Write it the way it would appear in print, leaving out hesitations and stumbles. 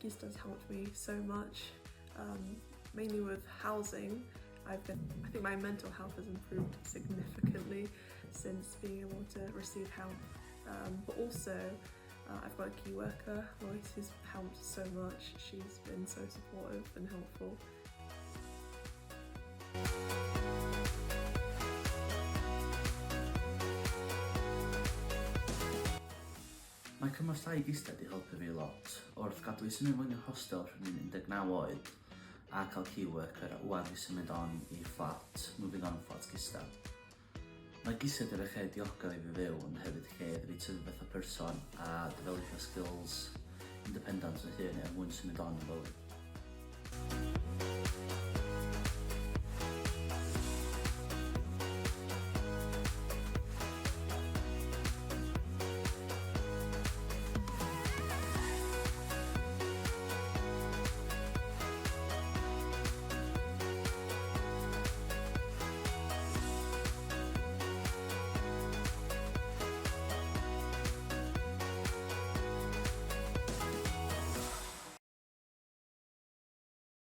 Lotus does help me so much, mainly with housing. I think my mental health has improved significantly since being able to receive help, but also I've got a key worker, Lois, who's helped so much. She's been so supportive and helpful. Mae cymorth tai gisda wedi helpu fi lot. Wrth gadw i symud mewn i'r hostel rhwng 19 oed a cael key worker a wwan i symud on i fflat, moving on fflat gisda. Mae gised yr lle diogel i fi fyw, ond hefyd lle iddi fi tyfu fath o person a developio skills independent o hyn er mwyn symud on yn fywyd.